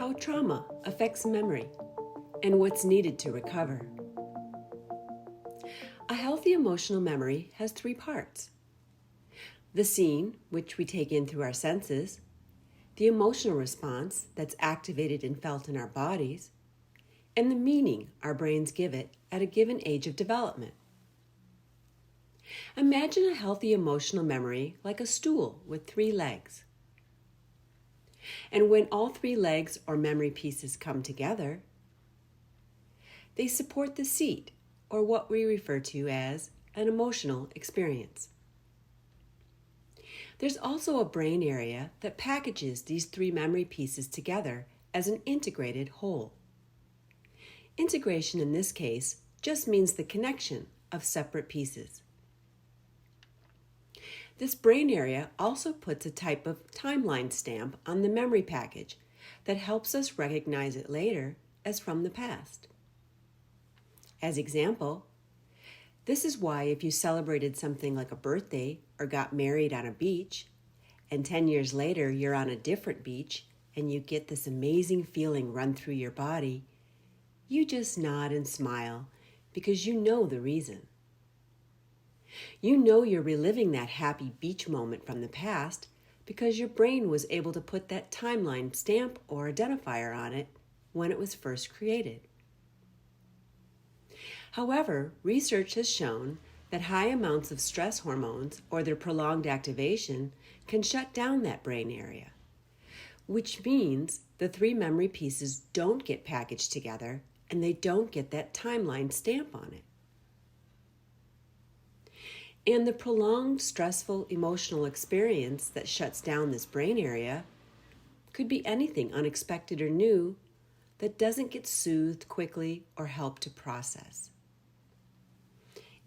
how trauma affects memory and what's needed to recover. A healthy emotional memory has three parts: the scene, which we take in through our senses, the emotional response that's activated and felt in our bodies, and the meaning our brains give it at a given age of development. Imagine a healthy emotional memory like a stool with three legs. And when all three legs or memory pieces come together, they support the seat, or what we refer to as an emotional experience. There's also a brain area that packages these three memory pieces together as an integrated whole. Integration in this case just means the connection of separate pieces. This brain area also puts a type of timeline stamp on the memory package that helps us recognize it later as from the past. As example, this is why if you celebrated something like a birthday or got married on a beach, and 10 years later you're on a different beach and you get this amazing feeling run through your body, you just nod and smile because you know the reason. You know you're reliving that happy beach moment from the past because your brain was able to put that timeline stamp or identifier on it when it was first created. However, research has shown that high amounts of stress hormones or their prolonged activation can shut down that brain area, which means the three memory pieces don't get packaged together and they don't get that timeline stamp on it. And the prolonged stressful emotional experience that shuts down this brain area could be anything unexpected or new that doesn't get soothed quickly or helped to process.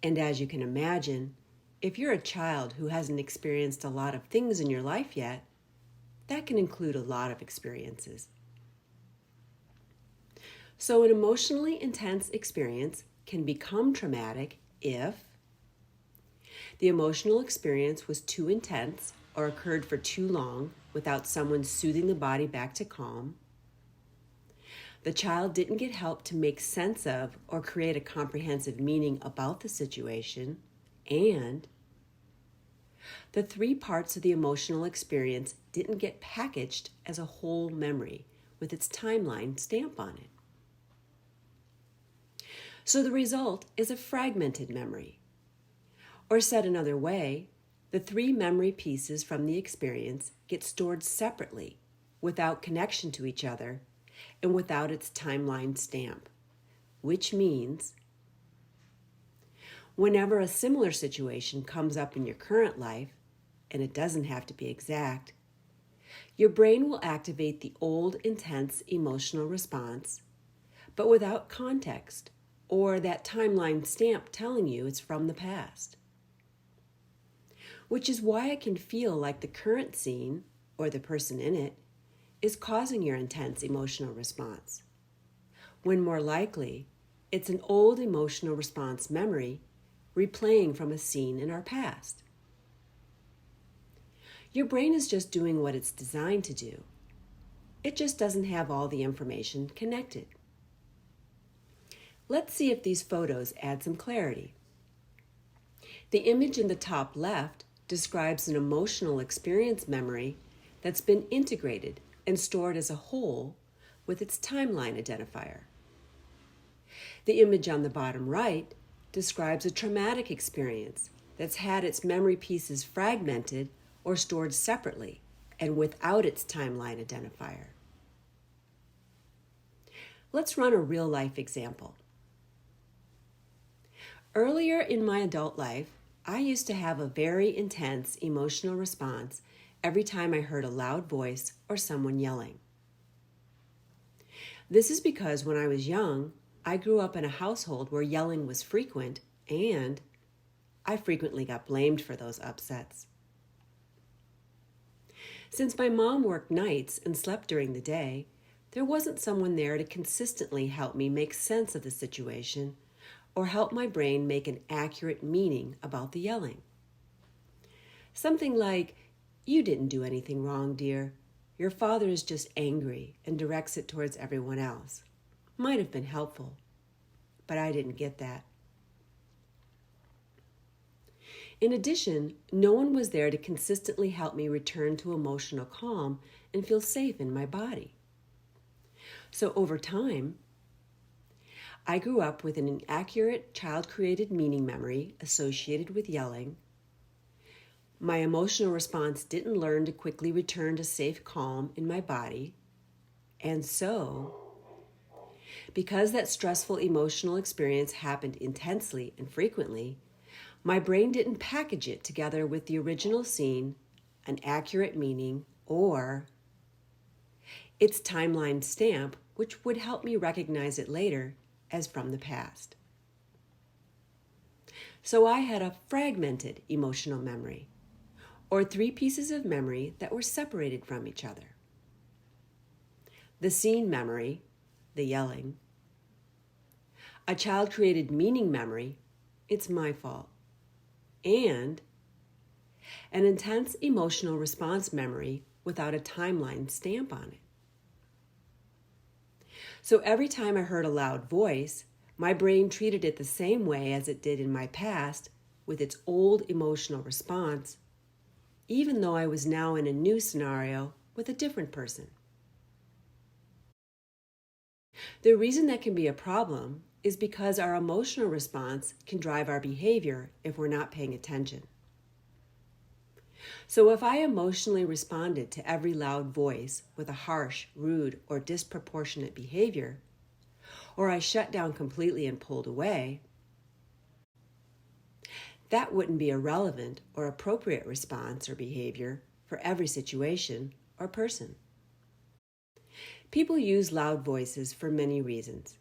And as you can imagine, if you're a child who hasn't experienced a lot of things in your life yet, that can include a lot of experiences. So an emotionally intense experience can become traumatic if the emotional experience was too intense or occurred for too long without someone soothing the body back to calm, the child didn't get help to make sense of or create a comprehensive meaning about the situation, and the three parts of the emotional experience didn't get packaged as a whole memory with its timeline stamp on it. So the result is a fragmented memory. Or said another way, the three memory pieces from the experience get stored separately, without connection to each other, and without its timeline stamp, which means whenever a similar situation comes up in your current life, and it doesn't have to be exact, your brain will activate the old intense emotional response, but without context or that timeline stamp telling you it's from the past. Which is why it can feel like the current scene, or the person in it, is causing your intense emotional response, when more likely, it's an old emotional response memory replaying from a scene in our past. Your brain is just doing what it's designed to do. It just doesn't have all the information connected. Let's see if these photos add some clarity. The image in the top left describes an emotional experience memory that's been integrated and stored as a whole with its timeline identifier. The image on the bottom right describes a traumatic experience that's had its memory pieces fragmented or stored separately and without its timeline identifier. Let's run a real-life example. Earlier in my adult life, I used to have a very intense emotional response every time I heard a loud voice or someone yelling. This is because when I was young, I grew up in a household where yelling was frequent, and I frequently got blamed for those upsets. Since my mom worked nights and slept during the day, there wasn't someone there to consistently help me make sense of the situation or help my brain make an accurate meaning about the yelling. Something like, "You didn't do anything wrong, dear. Your father is just angry and directs it towards everyone else. Might have been helpful, but I didn't get that. In addition, no one was there to consistently help me return to emotional calm and feel safe in my body. So over time, I grew up with an inaccurate child-created meaning memory associated with yelling. My emotional response didn't learn to quickly return to safe calm in my body. And so, because that stressful emotional experience happened intensely and frequently, my brain didn't package it together with the original scene, an accurate meaning, or its timeline stamp, which would help me recognize it later as from the past. So I had a fragmented emotional memory, or 3 pieces of memory that were separated from each other. The scene memory, the yelling. A child-created meaning memory, it's my fault. And an intense emotional response memory without a timeline stamp on it. So every time I heard a loud voice, my brain treated it the same way as it did in my past with its old emotional response, even though I was now in a new scenario with a different person. The reason that can be a problem is because our emotional response can drive our behavior if we're not paying attention. So if I emotionally responded to every loud voice with a harsh, rude, or disproportionate behavior, or I shut down completely and pulled away, that wouldn't be a relevant or appropriate response or behavior for every situation or person. People use loud voices for many reasons,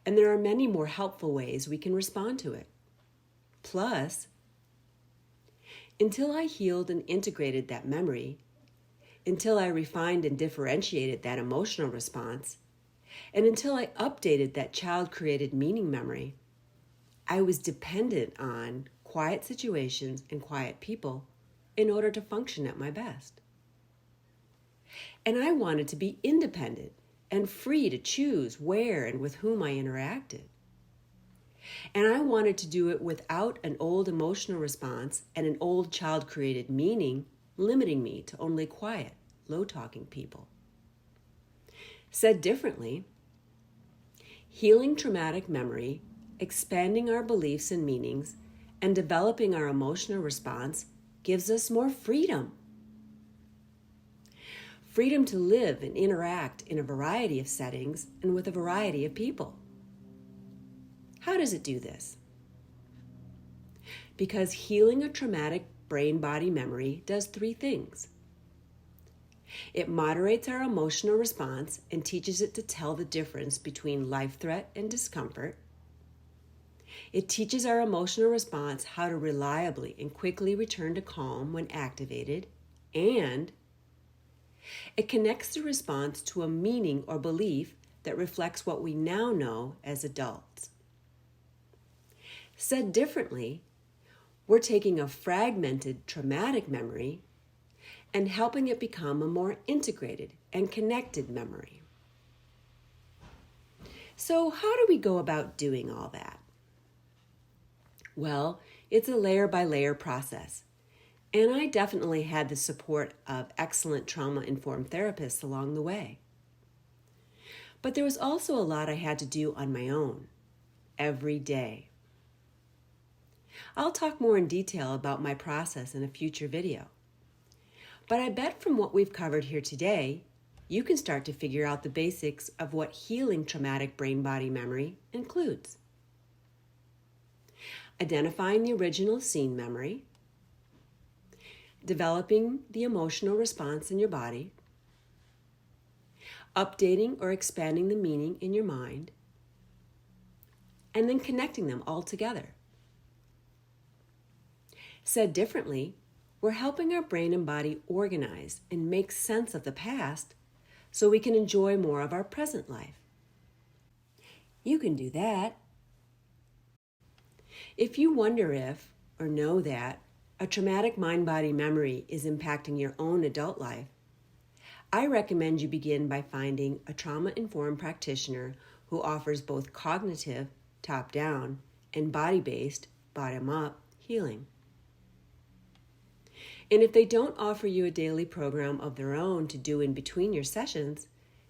and there are many more helpful ways we can respond to it. Plus, until I healed and integrated that memory, until I refined and differentiated that emotional response, and until I updated that child-created meaning memory, I was dependent on quiet situations and quiet people in order to function at my best. And I wanted to be independent and free to choose where and with whom I interacted. And I wanted to do it without an old emotional response and an old child-created meaning limiting me to only quiet, low-talking people. Said differently, healing traumatic memory, expanding our beliefs and meanings, and developing our emotional response gives us more freedom. Freedom to live and interact in a variety of settings and with a variety of people. How does it do this? Because healing a traumatic brain-body memory does 3 things. It moderates our emotional response and teaches it to tell the difference between life threat and discomfort. It teaches our emotional response how to reliably and quickly return to calm when activated, and it connects the response to a meaning or belief that reflects what we now know as adults. Said differently, we're taking a fragmented traumatic memory and helping it become a more integrated and connected memory. So how do we go about doing all that? Well, it's a layer-by-layer process, and I definitely had the support of excellent trauma-informed therapists along the way. But there was also a lot I had to do on my own, every day. I'll talk more in detail about my process in a future video. But I bet from what we've covered here today, you can start to figure out the basics of what healing traumatic brain-body memory includes. Identifying the original scene memory, developing the emotional response in your body, updating or expanding the meaning in your mind, and then connecting them all together. Said differently, we're helping our brain and body organize and make sense of the past so we can enjoy more of our present life. You can do that. If you wonder if, or know that, a traumatic mind-body memory is impacting your own adult life, I recommend you begin by finding a trauma-informed practitioner who offers both cognitive, top-down, and body-based, bottom-up healing. And if they don't offer you a daily program of their own to do in between your sessions,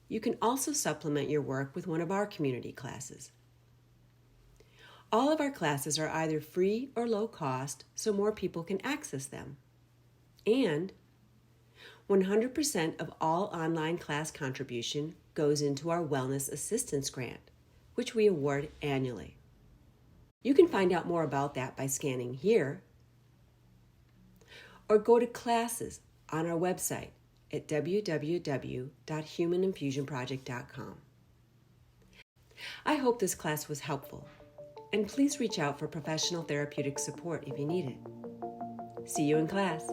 you can also supplement your work with one of our community classes. All of our classes are either free or low cost, so more people can access them. And 100% of all online class contribution goes into our Wellness Assistance Grant, which we award annually. You can find out more about that by scanning here, or go to classes on our website at www.humaninfusionproject.com. I hope this class was helpful, and please reach out for professional therapeutic support if you need it. See you in class.